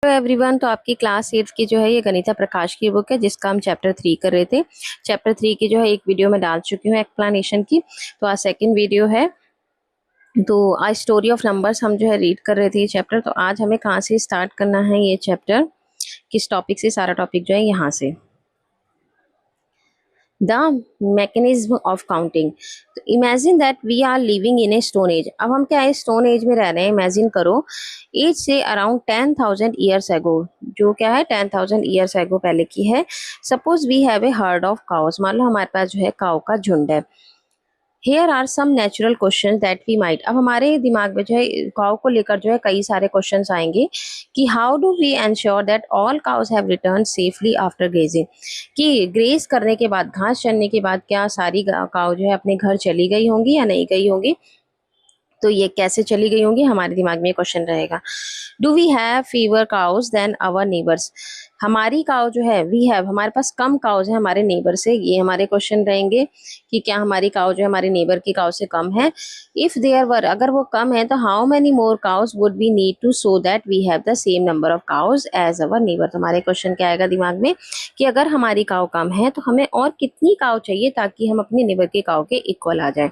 Hello everyone. तो आपकी class 8 की जो है ये गणिता प्रकाश की बुक है जिसका हम चैप्टर 3 कर रहे थे। चैप्टर 3 की जो है एक वीडियो मैं डाल चुकी हूँ एक्सप्लेनेशन की। तो आज सेकंड वीडियो है। तो आज स्टोरी ऑफ नंबर्स हम जो है रीड कर रहे थे ये चैप्टर। तो आज हमें कहाँ से स्टार्ट करना है ये चैप्टर, किस टॉपिक से? सारा टॉपिक जो है यहाँ से, द मैकेनिज्म ऑफ काउंटिंग। तो imagine that we are living in a stone age. अब हम क्या है, स्टोन एज में रह रहे हैं। इमेजिन करो, एज से अराउंड 10,000 ईयर्स एगो, जो क्या है 10,000 ईयर्स एगो पहले की है। Suppose we have a herd of cows. मान लो हमारे पास जो है काउ का झुंड है। Here are some natural question that we might. अब हमारे दिमाग में जो है काउ को लेकर जो है कई सारे क्वेश्चंस आएंगे कि how do we ensure that all cows have return safely after grazing. कि ग्रेज करने के बाद, घास चरने के बाद, क्या सारी काउ जो है अपने घर चली गई होंगी या नहीं गई होंगी। तो ये कैसे चली गई होंगी, हमारे दिमाग में ये क्वेश्चन रहेगा। Do we have fewer cows than our neighbours. हमारी काउ जो है, वी हैव, हमारे पास कम काउज है हमारे नेबर से। ये हमारे क्वेश्चन रहेंगे कि क्या हमारी काउ जो है हमारे नेबर की काउ से कम है। इफ देयर वर, अगर वो कम है तो how many more cows would we need to so that we have the same number of cows as our neighbour. तो हमारे क्वेश्चन क्या आएगा दिमाग में कि अगर हमारी काउ कम है तो हमें और कितनी काउ चाहिए ताकि हम अपने नेबर के काउ के इक्वल आ जाए।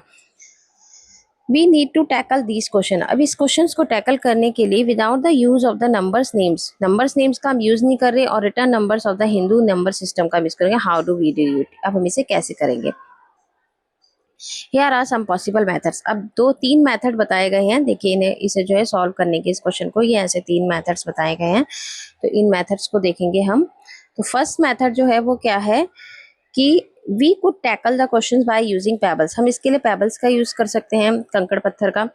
We need to tackle this question. अब इस क्वेश्चन को टैकल करने के लिए without the use of the numbers names का हम यूज नहीं कर रहे और return numbers of the Hindu number system का यूज करेंगे। How do we do it. अब हम इसे कैसे करेंगे। Here are some possible methods. अब दो तीन मेथड बताए गए हैं। देखिए इन्हें, इसे जो है सॉल्व करने के इस क्वेश्चन को, ये ऐसे तीन मेथड्स बताए गए हैं। तो इन मेथड्स को देखेंगे हम। तो फर्स्ट मेथड जो है वो क्या है कि we could tackle the questions by using pebbles. हम इसके लिए पेबल्स का यूज कर सकते हैं, कंकड़ पत्थर का।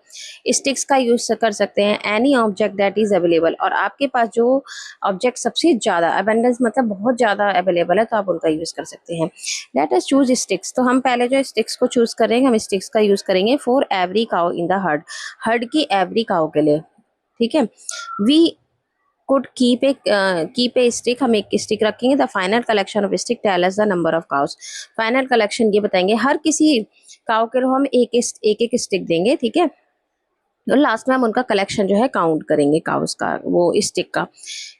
स्टिक्स का यूज कर सकते हैं। Any object that is available. और आपके पास जो ऑब्जेक्ट सबसे ज्यादा अबेंडेंस, मतलब बहुत ज्यादा अवेलेबल है, तो आप उनका यूज कर सकते हैं। Let us choose sticks. तो हम पहले जो स्टिक्स को चूज करेंगे, हम स्टिक्स का यूज करेंगे for every cow in the herd. Herd की एवरी काउ के लिए, ठीक है। We could keep a stick। हम एक स्टिक रखेंगे। The final collection of stick tell us the number of cows. Final collection ये बताएंगे, हर किसी काउ के लिए हम एक स्टिक देंगे, ठीक है। और लास्ट में हम उनका कलेक्शन जो है काउंट करेंगे, काउस का, वो स्टिक का।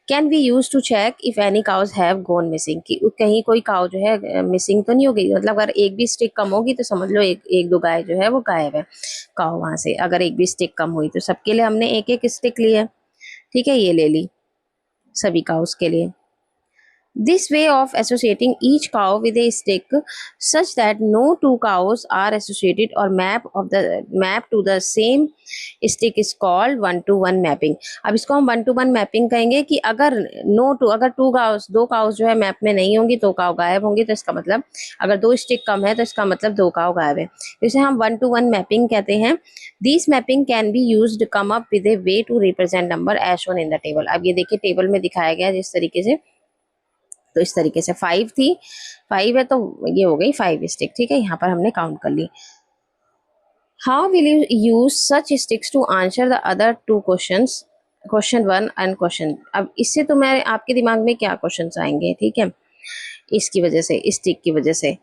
Can we use to check if any cows have gone missing. कि कहीं कोई काउ जो है मिसिंग तो नहीं हो गई। मतलब अगर एक भी स्टिक कम होगी तो समझ लो एक दो गाय जो है वो गायब है काउ वहां से। अगर एक भी स्टिक कम हुई तो सबके लिए हमने एक एक स्टिक ली है, ठीक है। ये ले ली सभी काउस के लिए। This way of associating each cow with a stick such that no two cows are associated or map to the same stick is called one to one mapping। अब इसको हम वन टू वन मैपिंग कहेंगे कि अगर अगर to cows, दो cows जो है मैप में नहीं होंगी, दो काउ गायब होंगी, तो इसका मतलब अगर दो स्टिक कम है तो इसका मतलब दो काउ गायब है। इसे हम वन टू वन मैपिंग कहते हैं। This mapping can be used to come up with a way to represent number as shown in the table. अब ये देखिए टेबल में दिखाया गया है जिस तरीके से। तो इस तरीके से 5 थी, 5 है तो ये हो गई 5 स्टिक, ठीक है। यहाँ पर हमने काउंट कर ली। How will you use such sticks to answer the other two questions, question 1 and question. अब इससे तो मैं आपके दिमाग में क्या क्वेश्चन आएंगे, ठीक है, इसकी वजह से, स्टिक की वजह से।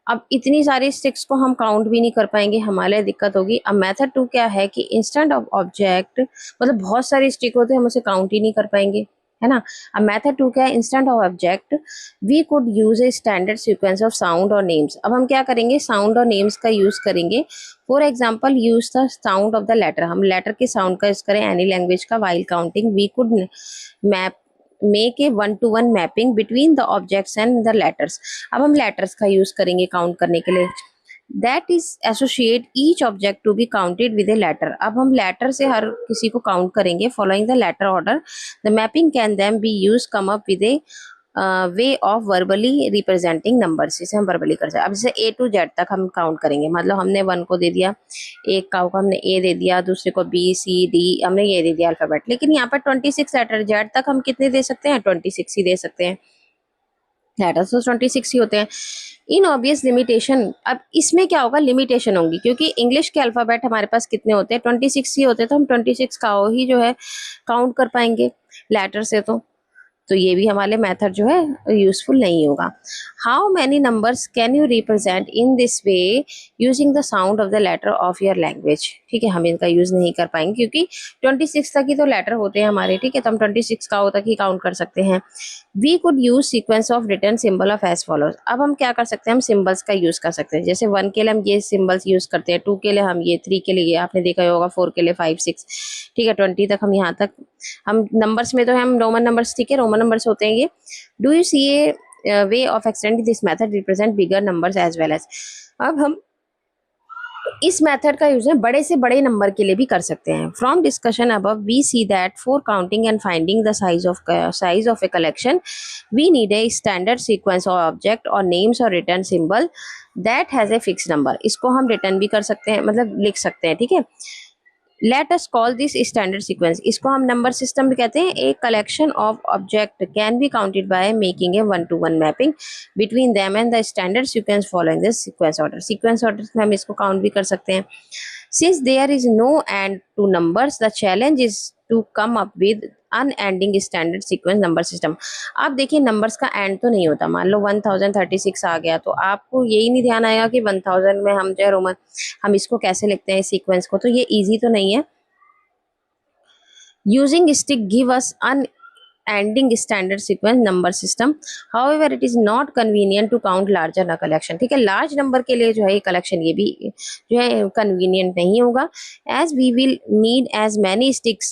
अब इतनी सारी स्टिक्स को हम काउंट भी नहीं कर पाएंगे, हमारे दिक्कत होगी। अब मेथड 2 क्या है कि इंस्टेंट ऑफ ऑब्जेक्ट, मतलब बहुत सारी स्टिक होते हैं, हम उसे काउंट ही नहीं कर पाएंगे, है ना। अब मेथड 2 क्या है, instant of object we could use a standard sequence of sound और नेम्स। अब हम क्या करेंगे, साउंड और नेम्स का यूज करेंगे। For example use the sound of the letter. हम लेटर के साउंड का यूज करें एनी लैंग्वेज का। While counting we could map make a one to one mapping between the objects and the letters. अब हम letters का use करेंगे count करने के लिए। That is associate each object to be counted with a letter. अब हम letter से हर किसी को काउंट करेंगे following the letter order. The mapping can then be use come up with a way of verbally representing numbers. इसे हम verbally कर सकते हैं। अब जैसे ए टू जेड तक हम काउंट करेंगे। मतलब हमने 1 को दे दिया, एक काउ को हमने ए दे दिया, दूसरे को बी सी डी, हमने ये दे दिया अल्फाबेट। लेकिन यहाँ पर 26 लेटर, जेड तक हम कितने दे सकते हैं, 26 ही दे सकते हैं। लेटर्स तो 26 ही होते हैं। इन ऑब्वियस लिमिटेशन। अब इसमें क्या होगा, लिमिटेशन होंगी, क्योंकि इंग्लिश के अल्फाबेट हमारे पास कितने होते हैं, 26 ही होते हैं। तो हम 26 काउ ही जो है काउंट कर पाएंगे लेटर से। तो तो ये भी हमारे मेथड जो है यूजफुल नहीं होगा। How many numbers can you represent in this way using the sound of the letter of your language. ठीक है, हम इनका यूज नहीं कर पाएंगे क्योंकि 26 तक ही तो लेटर होते हैं हमारे। ठीक है, तो हम 26 का तक ही काउंट कर सकते हैं। We could use sequence of return symbol of as follows. अब हम क्या कर सकते हैं, हम सिंबल्स का यूज कर सकते हैं। जैसे 1 के लिए हम ये सिंबल्स यूज करते हैं, 2 के लिए हम ये, 3 के लिए ये, आपने देखा होगा, 4 के लिए 5 6। ठीक है, 20 तक हम यहाँ तक हम नंबर्स में तो हम रोमन नंबर्स, ठीक है, रोमन नंबर्स होते हैं ये। Do you see a way of extending this method represent bigger numbers as well as. अब हम इस मेथड का यूज है बड़े से बड़े नंबर के लिए भी कर सकते हैं। From discussion above we see that for counting and finding the size of a collection we need a standard sequence of object और नेम्स और return symbol that has a fix number. इसको हम रिटर्न भी कर सकते हैं, मतलब लिख सकते हैं। ठीक है, let us call this standard sequence. इसको हम नंबर सिस्टम भी कहते हैं। A collection of object can be counted by making a 1-to-1 mapping between them and the standard sequence following this sequence order. Sequence order में हम इसको count भी कर सकते हैं। Since there is no end to numbers, the challenge is to come up with unending standard sequence number system। आप देखिए numbers का एंड तो नहीं होता। मान लो 1036 आ गया तो आपको यही नहीं ध्यान आएगा कि 1000 में हम जो है रोमन हम इसको कैसे लिखते हैं सीक्वेंस को, तो ये इजी तो नहीं है। Using stick give us ending standard sequence number system, however it is not convenient to count larger न collection। ठीक है, लार्ज नंबर के लिए जो है ये कलेक्शन ये भी जो है कन्वीनियंट नहीं होगा, as we will need as many sticks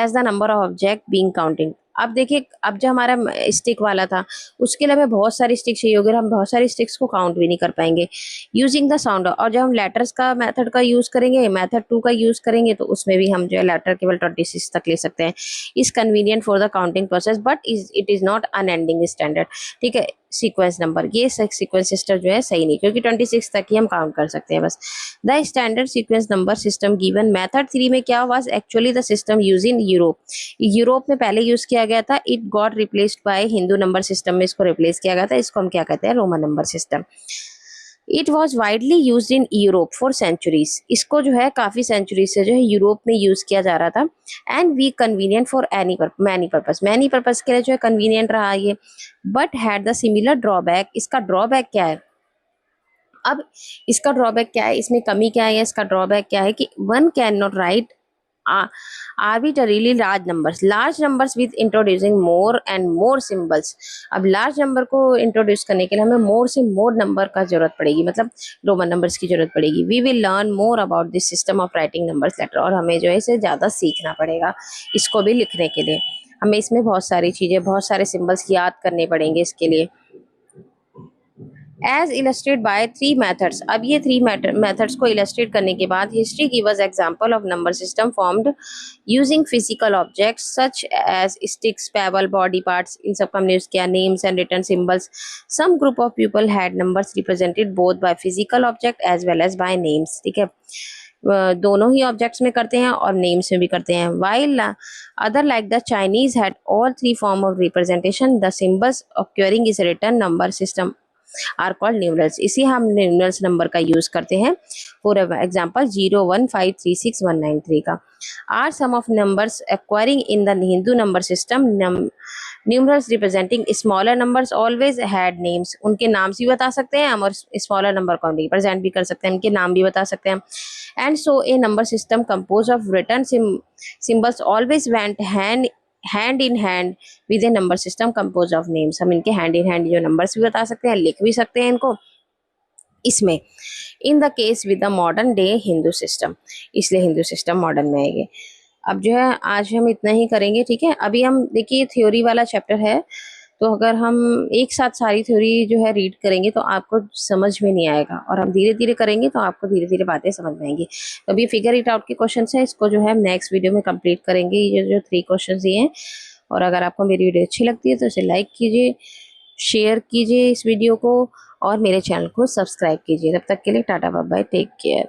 as the number of object being counting। अब देखिए, अब जो हमारा स्टिक वाला था उसके लिए हमें बहुत सारी स्टिक चाहिए होगी, हम बहुत सारी स्टिक्स को काउंट भी नहीं कर पाएंगे। यूजिंग द साउंड, और जब हम लेटर्स का मेथड का यूज करेंगे, मेथड 2 का यूज करेंगे, तो उसमें भी हम जो है लेटर केवल 26 तक ले सकते हैं। Is convenient for the counting process but it is not unending standard. ठीक है, सीक्वेंस नंबर ये सीक्वेंस सिस्टम जो है सही नहीं, क्योंकि 26 तक ही हम काउंट कर सकते हैं बस। The standard sequence number system given method 3 में क्या was actually the system use in Europe. Europe में पहले यूज किया गया था। It got replaced by Hindu number system में इसको रिप्लेस किया गया था। इसको हम क्या कहते हैं, Roman number system. It was widely use in Europe for centuries. इसको जो है काफी सेंचुरी से जो है यूरोप में यूज किया जा रहा था। And we convenient for many purpose, many purpose के लिए जो है कन्वीनियंट रहा ये, but had the similar drawback. इसका ड्रॉबैक क्या है, अब इसका ड्रॉबैक क्या है, इसमें कमी क्या है, इसका ड्रॉबैक क्या है कि one can not right arbitrarily large numbers with introducing more and more symbols। अब लार्ज नंबर को इंट्रोड्यूस करने के लिए हमें मोर से मोर नंबर का जरूरत पड़ेगी, मतलब रोमन नंबर्स की जरूरत पड़ेगी। We will learn more about this system of writing numbers letter, और हमें जो है इसे ज़्यादा सीखना पड़ेगा इसको भी लिखने के लिए। हमें इसमें बहुत सारी चीज़ें, बहुत सारे सिम्बल्स याद करने पड़ेंगे इसके लिए। As illustrate by 3 methods. अब ये 3 मेथड्स को इलस्ट्रेट करने के बाद history give us example of number system formed using physical objects such as sticks, pebble, body parts. इन सब का हमने यूज किया। Names and written symbols. Some group of people had numbers represented both by physical object as well as by names. ठीक है, दोनों ही objects में करते हैं और नेम्स में भी करते हैं। While other like the Chinese had all 3 form of representation. The symbols occurring is written number system are called numerals. इसी हम न्यूमरल्स नंबर का यूज करते हैं। फॉर एग्जांपल 015361993 का। Are some of numbers acquiring in the Hindu number system. Numerals representing smaller numbers always had names. उनके नाम भी बता सकते हैं हम, और स्मॉलर नंबर को रिप्रेजेंट भी कर सकते हैं, उनके नाम भी बता सकते हैं। And so A number system compose of return symbols always went hand in hand with A number system compose of names. हम इनके हैंड इन हैंड जो नंबर्स भी बता सकते हैं, लिख भी सकते हैं इनको इसमें। In the case with the modern day Hindu system, इसलिए हिंदू सिस्टम मॉडर्न में आएंगे। अब जो है आज हम इतना ही करेंगे। ठीक है, अभी हम देखिए थ्योरी वाला चैप्टर है, तो अगर हम एक साथ सारी थ्योरी जो है रीड करेंगे तो आपको समझ में नहीं आएगा, और हम धीरे धीरे करेंगे तो आपको धीरे धीरे बातें समझ में आएंगी। तो अभी फिगर इट आउट के क्वेश्चन है, इसको जो है हम नेक्स्ट वीडियो में कंप्लीट करेंगे। ये जो 3 क्वेश्चन दिए हैं, और अगर आपको मेरी वीडियो अच्छी लगती है तो इसे लाइक कीजिए, शेयर कीजिए इस वीडियो को, और मेरे चैनल को सब्सक्राइब कीजिए। तब तक के लिए tata bye bye, take care.